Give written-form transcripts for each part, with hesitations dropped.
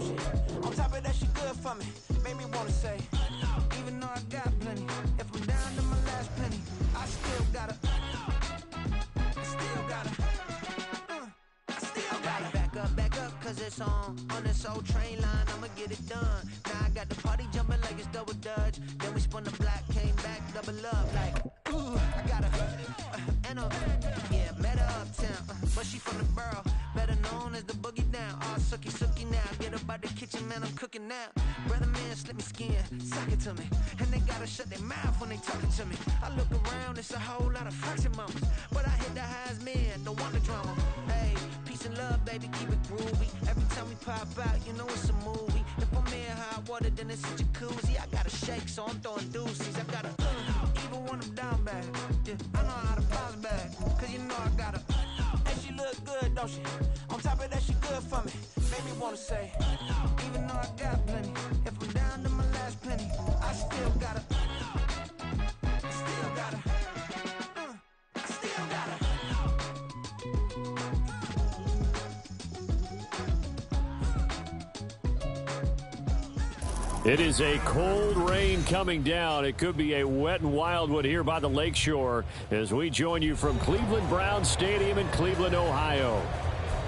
she? On top of that, she good for me. Made me wanna say, even though I got plenty, if I'm down to my last penny, I still gotta, back up, cause it's on this old train line, I'ma get it done. Now I got the party jumping like it's double dutch. Then we spun the block, came back, double up, like, ooh, I got and yeah, met her uptown, but she from the borough, better known as the boogie down. All sookie now, get up out the kitchen, man, I'm cooking now. Brother man, slip me skin, suck it to me, and they gotta shut their mouth when they talking to me. I look around, it's a whole lot of flirting mamas, but I hit the highs, man, don't want the drama. Hey, peace and love, baby, keep it groovy. Every time we pop out, you know it's a movie. If I'm in hot water, then it's a jacuzzi. I gotta shake, so I'm throwing deuces. I gotta, even when I'm down bad, yeah, I know how to bounce back, cause you know I gotta, and she look good, don't she? On top of that, she good for me. Made me wanna say, even though I got plenty, if I'm down to my last penny, I still gotta, still gotta. It is a cold rain coming down. It could be a wet and wild one here by the lakeshore as we join you from Cleveland Browns Stadium in Cleveland, Ohio.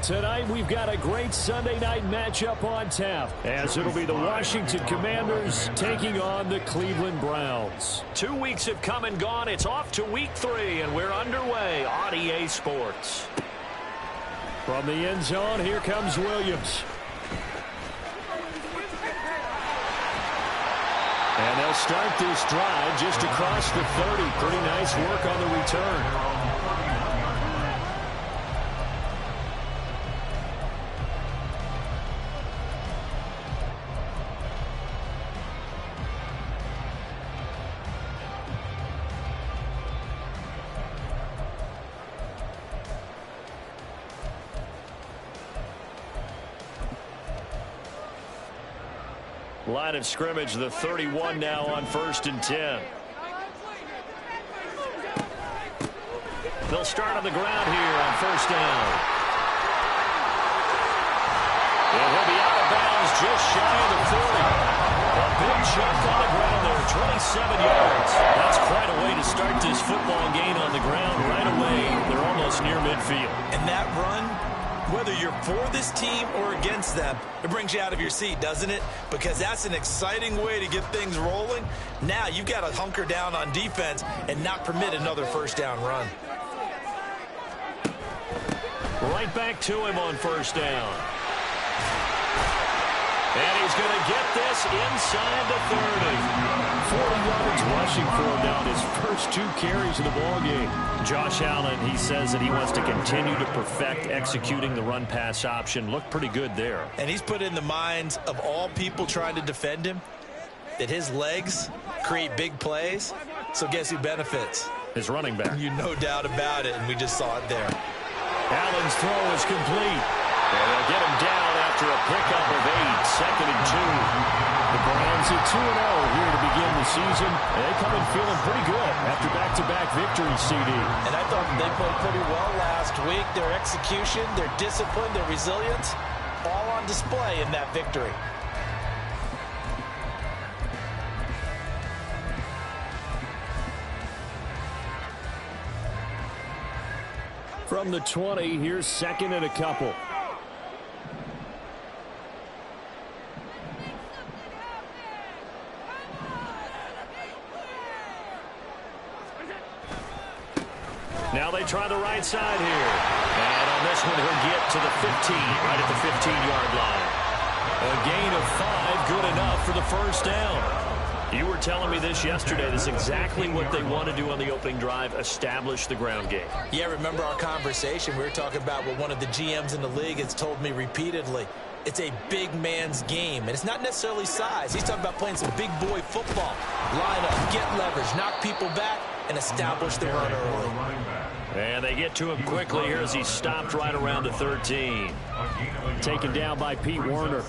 Tonight, we've got a great Sunday night matchup on tap, as it'll be the Washington Commanders taking on the Cleveland Browns. 2 weeks have come and gone. It's off to week 3, and we're underway on EA Sports. From the end zone, here comes Williams. And they'll start this drive just across the 30. Pretty nice work on the return. Line of scrimmage, the 31 now on 1st and 10. They'll start on the ground here on 1st down. And he'll be out of bounds just shy of the 40. A big chunk on the ground there, 27 yards. That's quite a way to start this football game on the ground right away. They're almost near midfield. And that run, whether you're for this team or against them, it brings you out of your seat, doesn't it? Because that's an exciting way to get things rolling. Now you've got to hunker down on defense and not permit another 1st down run. Right back to him on 1st down. And he's going to get this inside the 30. 40 yards rushing for him down his first 2 carries of the ballgame. Josh Allen, he says that he wants to continue to perfect executing the run-pass option. Looked pretty good there. And he's put in the minds of all people trying to defend him that his legs create big plays. So guess who benefits? His running back. You no doubt about it, and we just saw it there. Allen's throw is complete. And they'll get him down after a pickup of 8, 2nd and 2. The Browns at 2-0 here to begin the season. And they come in feeling pretty good after back-to-back victories, CD. And I thought they played pretty well last week. Their execution, their discipline, their resilience, all on display in that victory. From the 20, here's 2nd and a couple. Now they try the right side here. And on this one, he'll get to the 15, right at the 15-yard line. A gain of 5, good enough for the 1st down. You were telling me this yesterday. This is exactly what they want to do on the opening drive, establish the ground game. Yeah, remember our conversation? We were talking about what one of the GMs in the league has told me repeatedly. It's a big man's game, and it's not necessarily size. He's talking about playing some big boy football. Line up, get leverage, knock people back, and establish the run early. And they get to him quickly here as he stopped right around the 13. Taken down by Pete Werner.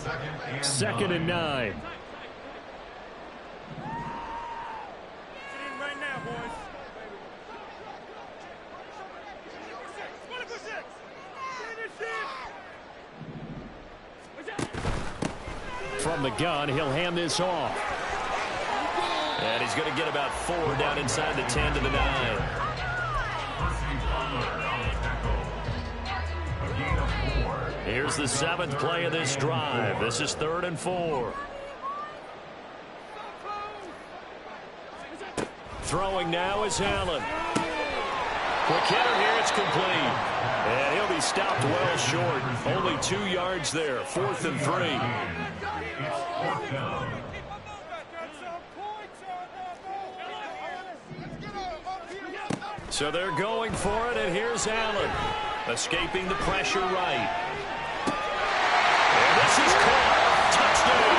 2nd and 9. from the gun. He'll hand this off. And he's going to get about 4 down inside the 10 to the 9. Here's the 7th play of this drive. This is 3rd and 4. Throwing now is Allen. Quick hitter here, it's complete. And he'll be stopped well short. Only 2 yards there, 4th and 3. So they're going for it, and here's Allen. Escaping the pressure right. And this is caught. Touchdown.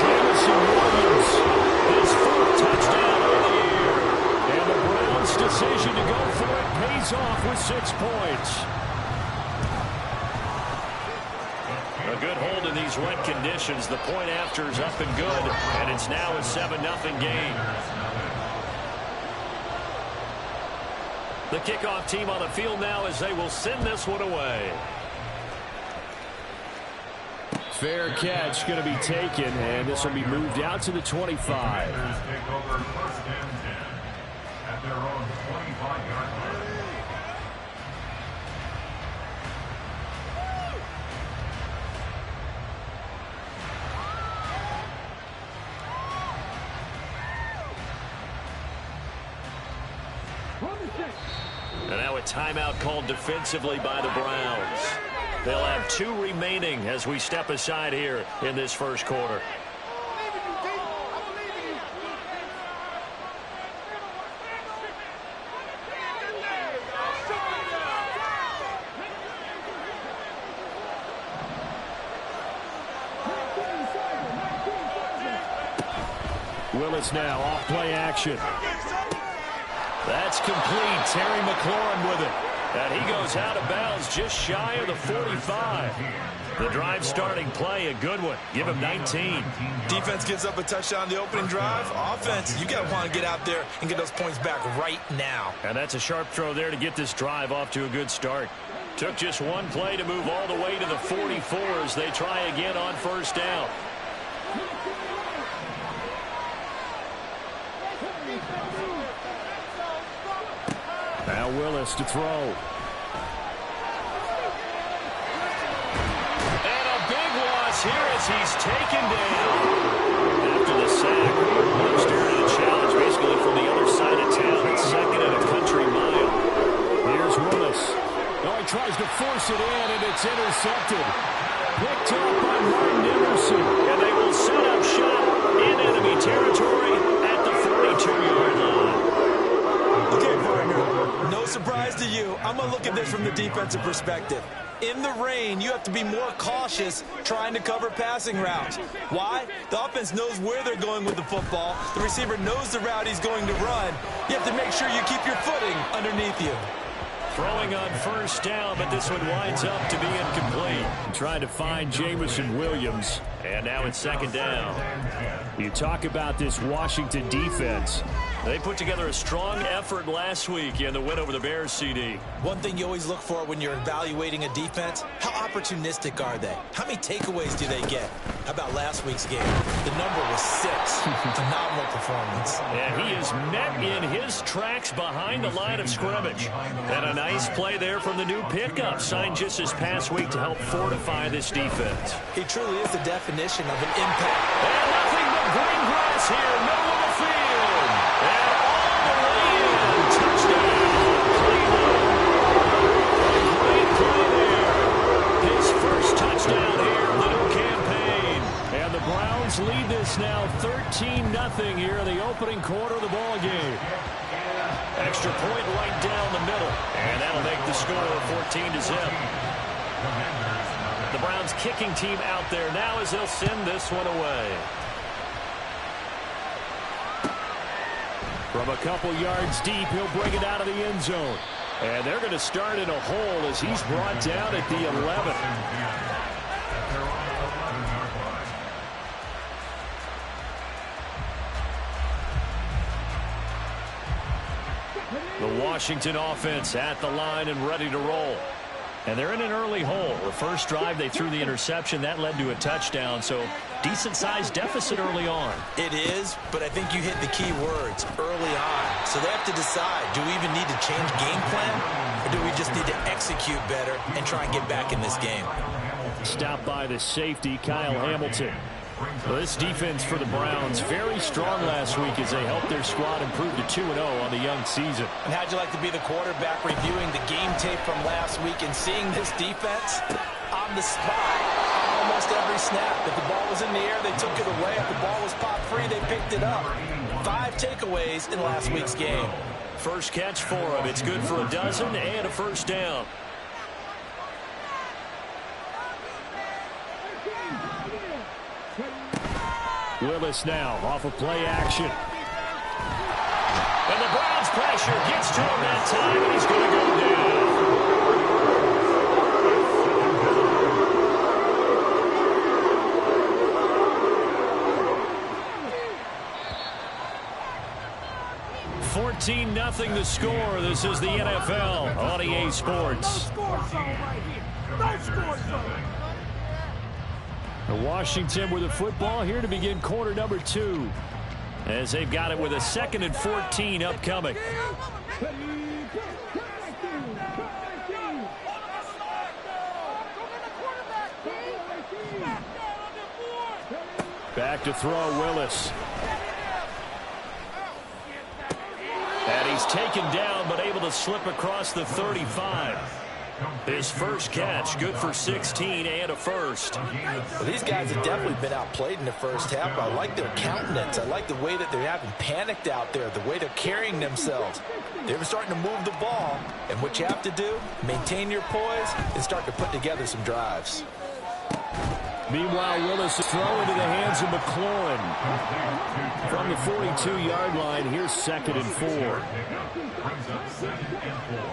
Jameson Williams, his 4th touchdown of the year. And the Browns' decision to go for it pays off with 6 points. A good hold in these wet conditions. The point after is up and good, and it's now a 7-0 game. The kickoff team on the field now as they will send this one away. Fair catch going to be taken, and this will be moved out to the 25. Take over 1st and 10 at their own 25-yard line. And now a timeout called defensively by the Browns. They'll have 2 remaining as we step aside here in this first quarter. Willis now off play action. That's complete. Terry McLaurin with it. And he goes out of bounds just shy of the 45. The drive starting play, a good one. Give him 19. Defense gives up a touchdown the opening drive. Offense, you got to want to get out there and get those points back right now. And that's a sharp throw there to get this drive off to a good start. Took just 1 play to move all the way to the 44 as they try again on 1st down. Now Willis to throw. And a big loss here as he's taken down. After the sack, Williams started a challenge basically from the other side of town. It's 2nd and a country mile. Here's Willis. Oh, he tries to force it in, and it's intercepted. Picked up by Martin Emerson. And they will set up shop in enemy territory at the 42-yard line. Okay, partner, no surprise to you. I'm going to look at this from the defensive perspective. In the rain, you have to be more cautious trying to cover passing routes. Why? The offense knows where they're going with the football. The receiver knows the route he's going to run. You have to make sure you keep your footing underneath you. Throwing on 1st down, but this one winds up to be incomplete. Trying to find Jameson Williams. And now it's 2nd down. You talk about this Washington defense. They put together a strong effort last week in the win over the Bears, CD. One thing you always look for when you're evaluating a defense, how opportunistic are they? How many takeaways do they get? How about last week's game? The number was 6. Phenomenal performance. And he is met in his tracks behind the line of scrimmage. And a nice play there from the new pickup, signed just this past week to help fortify this defense. He truly is the definition of an impact. And nothing but green grass here, middle of the field. And all the way in, touchdown, Cleveland. Great play there. His first touchdown here in the new campaign. And the Browns lead this now 13-0 here in the opening quarter of the ball game. Extra point right down the middle. And that'll make the score 14-0. The Browns kicking team out there now as they'll send this one away. From a couple yards deep, he'll bring it out of the end zone. And they're going to start in a hole as he's brought down at the 11. The Washington offense at the line and ready to roll. And they're in an early hole. The first drive, they threw the interception. That led to a touchdown. So decent-sized deficit early on. It is, but I think you hit the key words, early on. So they have to decide, do we even need to change game plan? Or do we just need to execute better and try and get back in this game? Stopped by the safety, Kyle Hamilton. Well, this defense for the Browns, very strong last week as they helped their squad improve to 2-0 on the young season. And how'd you like to be the quarterback reviewing the game tape from last week and seeing this defense on the spot almost every snap? If the ball was in the air, they took it away. If the ball was popped free, they picked it up. 5 takeaways in last week's game. First catch for him. It's good for a dozen and a first down. Willis now off of play action. And the Browns pressure gets to him that time, and he's going to go down. 14-0 the score. This is the NFL on EA Sports. Washington with the football here to begin quarter number 2. As they've got it with a 2nd and 14 upcoming. Back to throw, Willis. And he's taken down, but able to slip across the 35. His first catch, good for 16 and a first. Well, these guys have definitely been outplayed in the first half. I like their countenance. I like the way that they haven't panicked out there, the way they're carrying themselves. They're starting to move the ball, and what you have to do, maintain your poise and start to put together some drives. Meanwhile, Willis is thrown into the hands of McLaurin. From the 42-yard line, here's 2nd and 4. Brings up 2nd and 4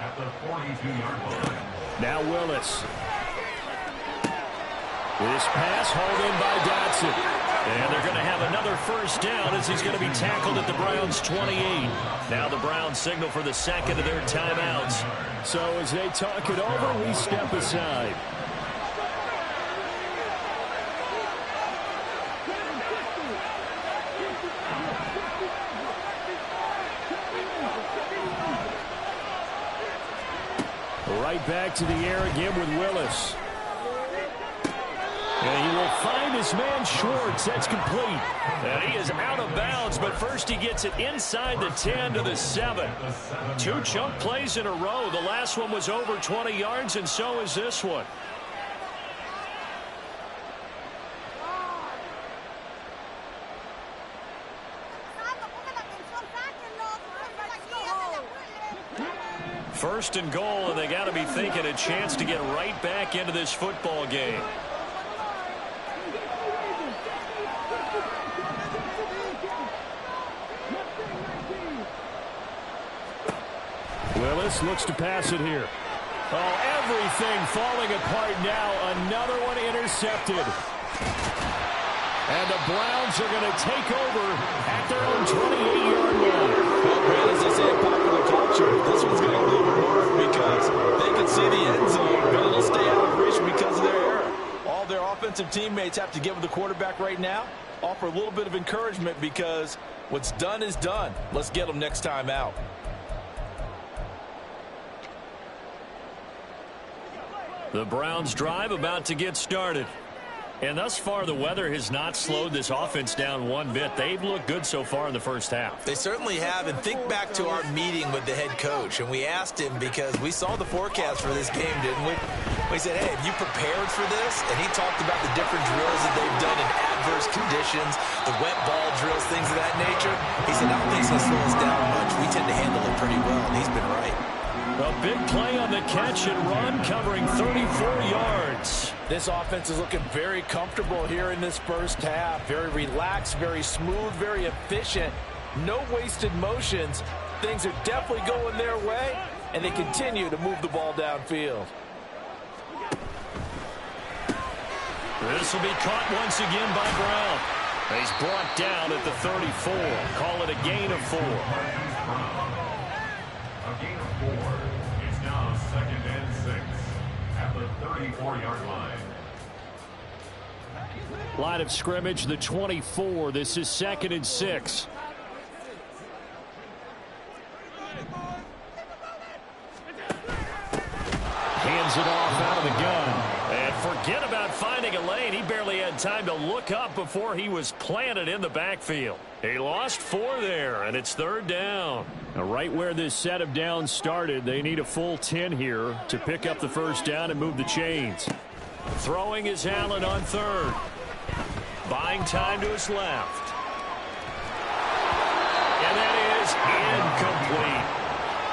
at the 42-yard line. Now Willis. This pass hauled in by Dotson. And they're going to have another first down as he's going to be tackled at the Browns' 28. Now the Browns signal for the second of their timeouts. So as they talk it over, we step aside. Right back to the air again with Willis. And he will find his man Schwartz. That's complete. And he is out of bounds, but first he gets it inside the 10 to the 7. 2 chunk plays in a row. The last one was over 20 yards, and so is this one. First and goal, and they got to be thinking a chance to get right back into this football game. Willis looks to pass it here. Oh, everything falling apart now. Another one intercepted. And the Browns are going to take over at their own 28-yard line. Well, Brad, as they say in popular culture, this one's going to leave a mark because they can see the end zone, but it'll stay out of reach because of their error. All their offensive teammates have to give the quarterback right now, offer a little bit of encouragement because what's done is done. Let's get them next time out. The Browns drive about to get started. And thus far, the weather has not slowed this offense down one bit. They've looked good so far in the first half. They certainly have, and think back to our meeting with the head coach, and we asked him because we saw the forecast for this game, didn't we? We said, hey, have you prepared for this? And he talked about the different drills that they've done in adverse conditions, the wet ball drills, things of that nature. He said, I don't think it's going to slow us down much. We tend to handle it pretty well, and he's been right. A big play on the catch and run, covering 34 yards. This offense is looking very comfortable here in this first half. Very relaxed, very smooth, very efficient. No wasted motions. Things are definitely going their way, and they continue to move the ball downfield. This will be caught once again by Brown. He's brought down at the 34. Call it a gain of 4. A gain of 4. It's now second and 6 at the 34-yard line. Line of scrimmage, the 24. This is second and 6. Hands it off out of the gun. And forget about finding a lane. He barely had time to look up before he was planted in the backfield. He lost 4 there, and it's third down. Now, right where this set of downs started, they need a full 10 here to pick up the first down and move the chains. Throwing is Allen on third. Buying time to his left. And that is incomplete.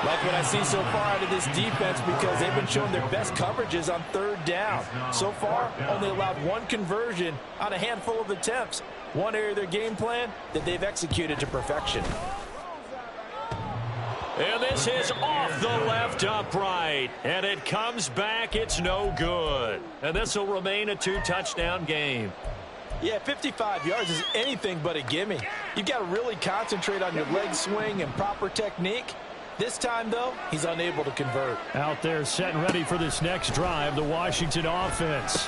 Like what I see so far out of this defense, because they've been showing their best coverages on third down. So far, only allowed 1 conversion on a handful of attempts. One area of their game plan that they've executed to perfection. And this is off the left upright. And it comes back. It's no good. And this will remain a 2-touchdown game. Yeah, 55 yards is anything but a gimme. You've got to really concentrate on your leg swing and proper technique. This time, though, he's unable to convert. Out there set and ready for this next drive, the Washington offense.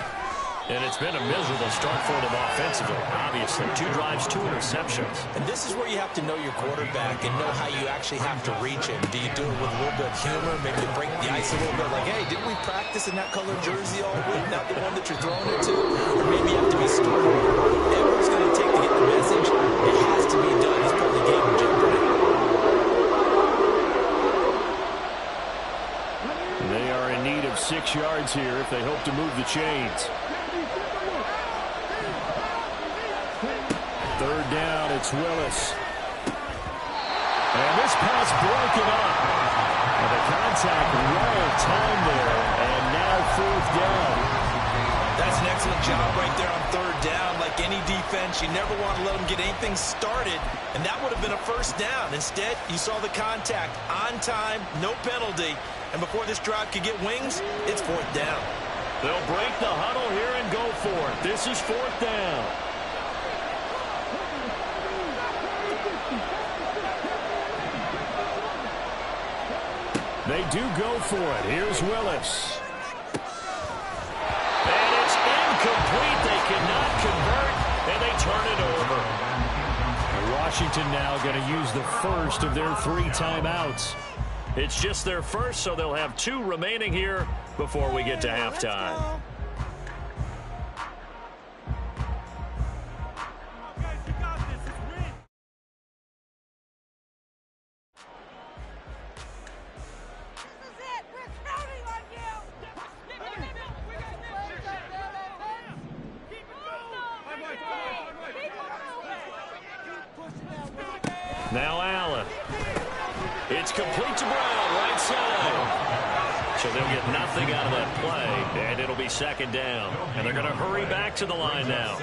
And it's been a miserable start for them offensively, obviously. 2 drives, 2 interceptions. And this is where you have to know your quarterback and know how you actually have to reach him. Do you do it with a little bit of humor, maybe to break the ice a little bit? Like, hey, didn't we practice in that colored jersey all week, not the one that you're throwing it to? Or maybe you have to be stern. Whatever it's going to take to get the message, it has to be done. He's put the game in jeopardy. They are in need of 6 yards here if they hope to move the chains. Third down, it's Willis. And this pass broken up. And the contact well timed there. And now 4th down. That's an excellent job right there on third down. Like any defense, you never want to let them get anything started. And that would have been a first down. Instead, you saw the contact on time, no penalty. And before this drive could get wings, it's 4th down. They'll break the huddle here and go for it. This is 4th down. They do go for it. Here's Willis. And it's incomplete. They cannot convert, and they turn it over. Washington now going to use the first of their 3 timeouts. It's just their first, so they'll have 2 remaining here before we get to halftime. Now Allen. It's complete to Brown, right side. So they'll get nothing out of that play, and it'll be 2nd down. And they're going to hurry back to the line now.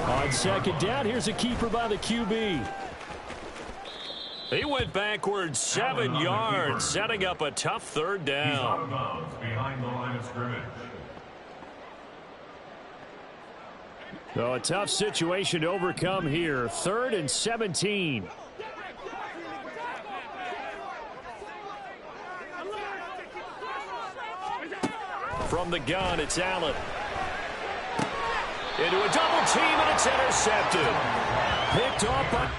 On 2nd down, here's a keeper by the QB. He went backwards 7 yards, setting up a tough 3rd down. Behind the line of scrimmage. So a tough situation to overcome here. 3rd and 17. From the gun, it's Allen. Into a double team, and it's intercepted. Picked off by...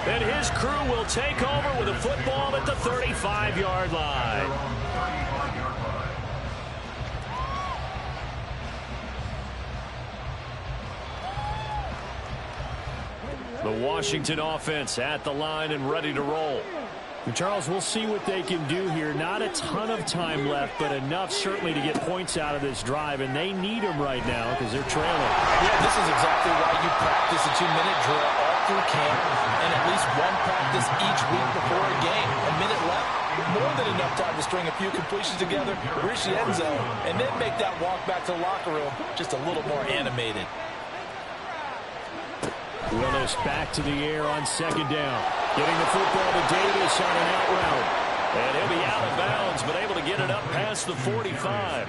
And his crew will take over with a football at the 35-yard line. The Washington offense at the line and ready to roll. Charles, we'll see what they can do here. Not a ton of time left, but enough certainly to get points out of this drive, and they need them right now because they're trailing. Yeah, this is exactly why you practice a 2-minute drill all through camp and at least one practice each week before a game. A minute left, more than enough time to string a few completions together, reach the end zone, and then make that walk back to the locker room just a little more animated. Willis back to the air on second down. Getting the football to Davis on an out route. And he'll be out of bounds, but able to get it up past the 45.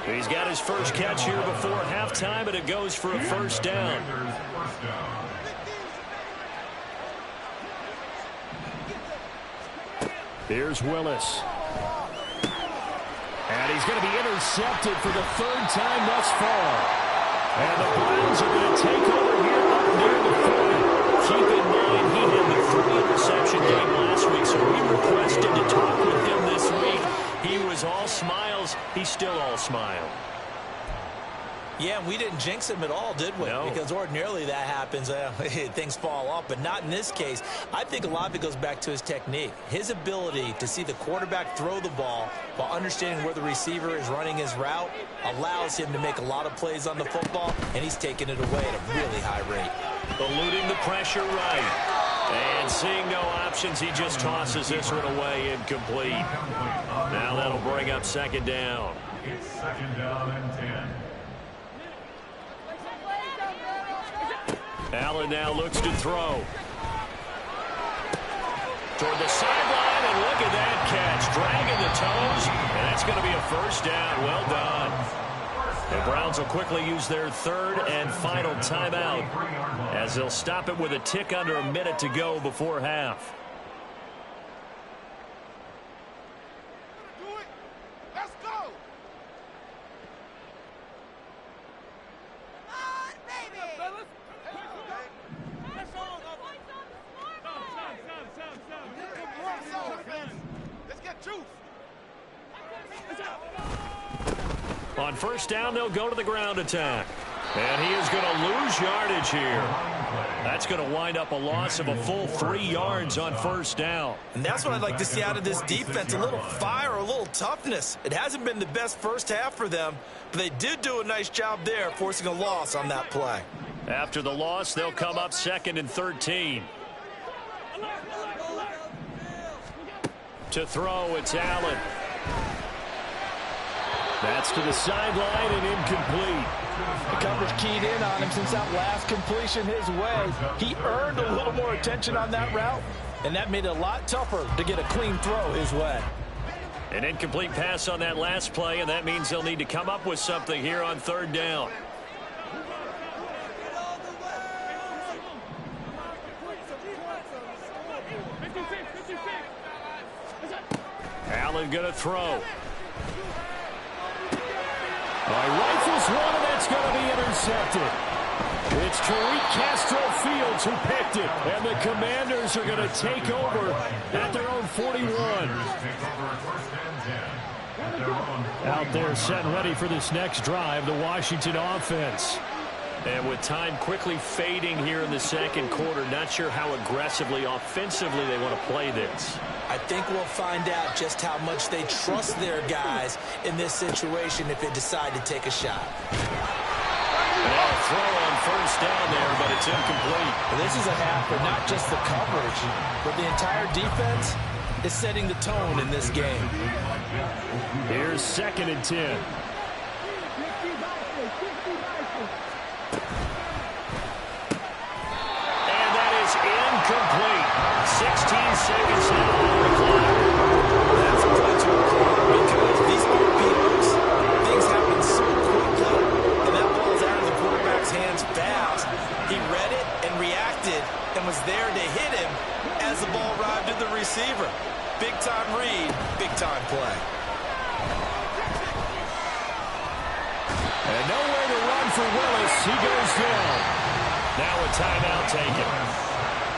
He's got his first catch here before halftime, and it goes for a first down. Here's Willis. And he's going to be intercepted for the third time thus far. And the Browns are going to take over here up near the 40. Keep in mind, he had the 3-interception game last week, so we requested to talk with him this week. He was all smiles. He's still all smile. Yeah, we didn't jinx him at all, did we? No. Because ordinarily that happens. Things fall off, but not in this case. I think a lot of it goes back to his technique. His ability to see the quarterback throw the ball while understanding where the receiver is running his route allows him to make a lot of plays on the football, and he's taking it away at a really high rate. Eluding the pressure right. And seeing no options, he just tosses this one away incomplete. Now that'll bring up second down. It's second down and 10. Allen now looks to throw. Toward the sideline, and look at that catch. Dragging the toes, and that's going to be a first down. Well done. The Browns will quickly use their third and final timeout as they'll stop it with a tick under a minute to go before half. On first down, they'll go to the ground attack. And he is going to lose yardage here. That's going to wind up a loss of a full 3 yards on first down. And that's what I'd like to see out of this defense, a little fire, a little toughness. It hasn't been the best first half for them, but they did do a nice job there, forcing a loss on that play. After the loss, they'll come up 2nd and 13. To throw, it's Allen. That's to the sideline and incomplete. The coverage keyed in on him since that last completion his way. He earned a little more attention on that route, and that made it a lot tougher to get a clean throw his way. An incomplete pass on that last play, and that means they'll need to come up with something here on third down. Allen going to throw. Rifles one, and that's going to be intercepted. It's Tariq Castro-Fields who picked it, and the Commanders are going to take over at their own 41. Out there set and ready for this next drive, the Washington offense. And with time quickly fading here in the second quarter, not sure how aggressively, offensively they want to play this. I think we'll find out just how much they trust their guys in this situation if they decide to take a shot. Now throw on first down there, but it's incomplete. This is a half for not just the coverage, but the entire defense is setting the tone in this game. Here's 2nd and 10. Incomplete. 16 seconds now on the clock. That's a play to applaud because these RPOs, things happen so quickly, and that ball's out of the quarterback's hands fast. He read it and reacted and was there to hit him as the ball arrived at the receiver. Big-time read, big-time play. And nowhere to run for Willis. He goes down. Now a timeout taken.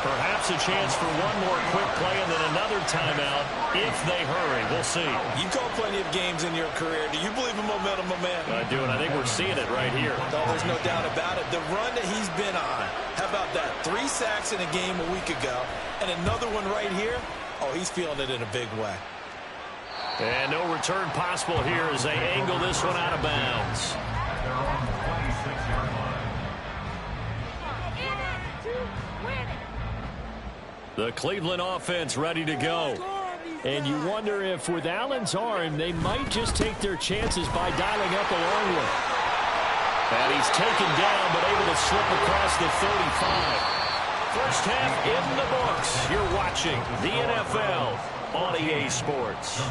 Perhaps a chance for one more quick play and then another timeout if they hurry. We'll see. You've called plenty of games in your career. Do you believe in momentum, my man? I do, and I think we're seeing it right here. No, there's no doubt about it. The run that he's been on, how about that? 3 sacks in a game a week ago, and another one right here. Oh, he's feeling it in a big way. And no return possible here as they angle this one out of bounds. They're on the 26-yard line. In it, 2, win. The Cleveland offense ready to go. And you wonder if with Allen's arm, they might just take their chances by dialing up a long one. And he's taken down, but able to slip across the 35. First half in the books. You're watching the NFL on EA Sports.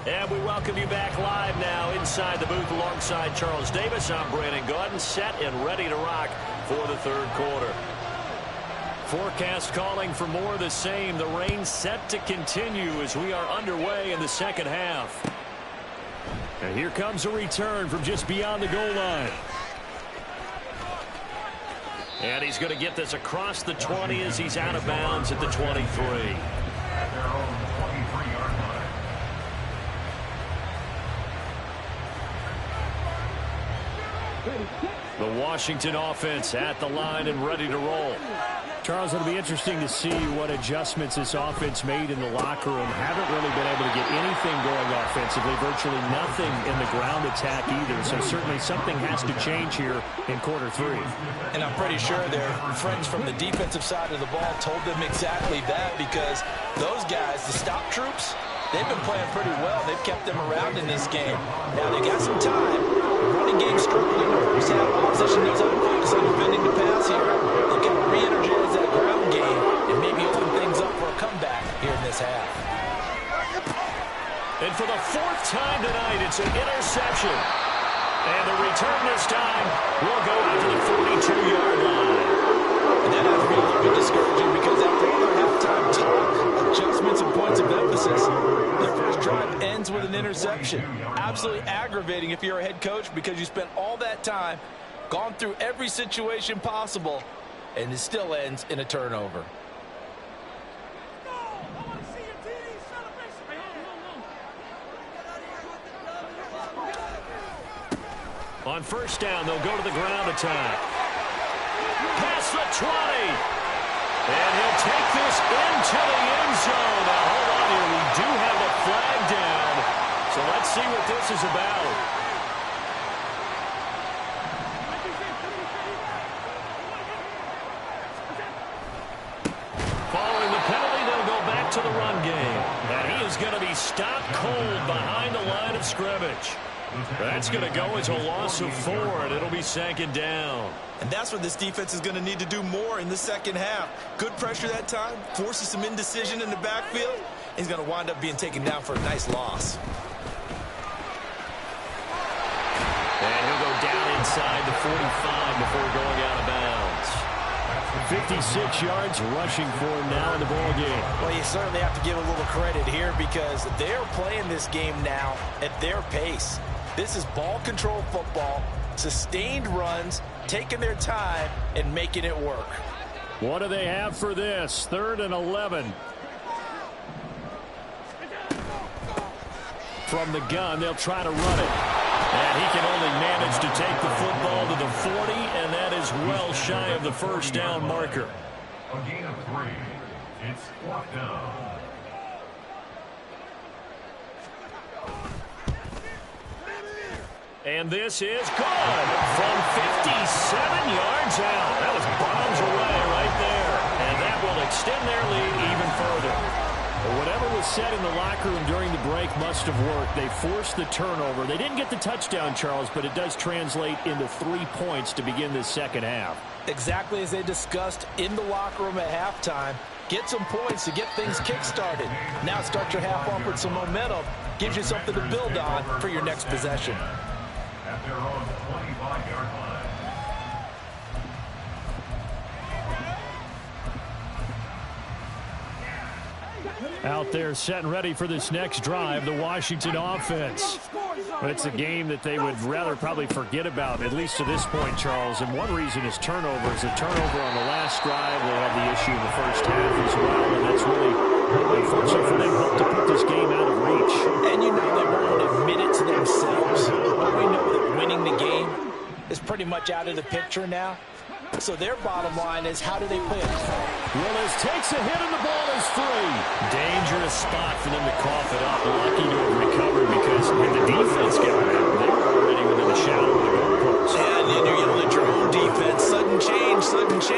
And we welcome you back live now inside the booth alongside Charles Davis. I'm Brandon Gaudin, set and ready to rock for the third quarter. Forecast calling for more of the same. The rain set to continue as we are underway in the second half. And here comes a return from just beyond the goal line. And he's going to get this across the 20 as he's out of bounds at the 23. At their own 23-yard line. The Washington offense at the line and ready to roll. Charles, it'll be interesting to see what adjustments this offense made in the locker room. Haven't really been able to get anything going offensively, virtually nothing in the ground attack either. So certainly something has to change here in quarter three. And I'm pretty sure their friends from the defensive side of the ball told them exactly that, because those guys, the stop troops, they've been playing pretty well. They've kept them around in this game. Now they got some time. The running game struggling in the first half. Opposition knows how to focus on defending the pass here. They've got to re-energize that ground game and maybe open things up for a comeback here in this half. And for the fourth time tonight, it's an interception. And the return this time will go out to the 42-yard line. And that has to be a little bit discouraging, because after all their halftime talk, adjustments and points of emphasis, their first drive ends with an interception. Absolutely aggravating if you're a head coach, because you spent all that time, gone through every situation possible, and it still ends in a turnover. On first down, they'll go to the ground attack. Past the 20. And he'll take this into the end zone. Now, hold on here. We do have a flag down. So let's see what this is about. Following the penalty, they'll go back to the run game. And he is going to be stopped cold behind the line of scrimmage. That's going to go as a loss of 4, and it'll be second down. And that's what this defense is going to need to do more in the second half. Good pressure that time, forces some indecision in the backfield. He's going to wind up being taken down for a nice loss. And he'll go down inside the 45 before going out of bounds. 56 yards rushing for him now in the ball game. Well, you certainly have to give a little credit here, because they're playing this game now at their pace. This is ball control football, sustained runs, taking their time and making it work. What do they have for this? 3rd and 11. From the gun, they'll try to run it. And he can only manage to take the football to the 40, and that is well shy of the first down marker. A gain of 3. It's 4th down. And this is good from 57 yards out. That was bombs away right there. And that will extend their lead even further. But whatever was said in the locker room during the break must have worked. They forced the turnover. They didn't get the touchdown, Charles, but it does translate into 3 points to begin this second half. Exactly as they discussed in the locker room at halftime. Get some points to get things kick-started. Now start your half off with some momentum. Gives you something to build on for your next possession. At their own 25-yard line. Out there set and ready for this next drive, the Washington offense. But it's a game that they would rather probably forget about, at least to this point, Charles. And one reason is turnovers. The turnover on the last drive, they had the issue in the first half as well. And that's really, unfortunately for them, helped to put this game out of reach. And you know they won't admit it to themselves. But we know that winning the game is pretty much out of the picture now. So their bottom line is, how do they play it? Willis takes a hit and the ball is free. Dangerous spot for them to cough it up. Lucky to have recovered, because when the defense got it, they were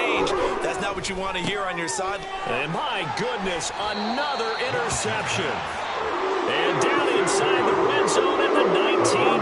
change. That's not what you want to hear on your side. And my goodness, another interception. And down inside the red zone at the 19.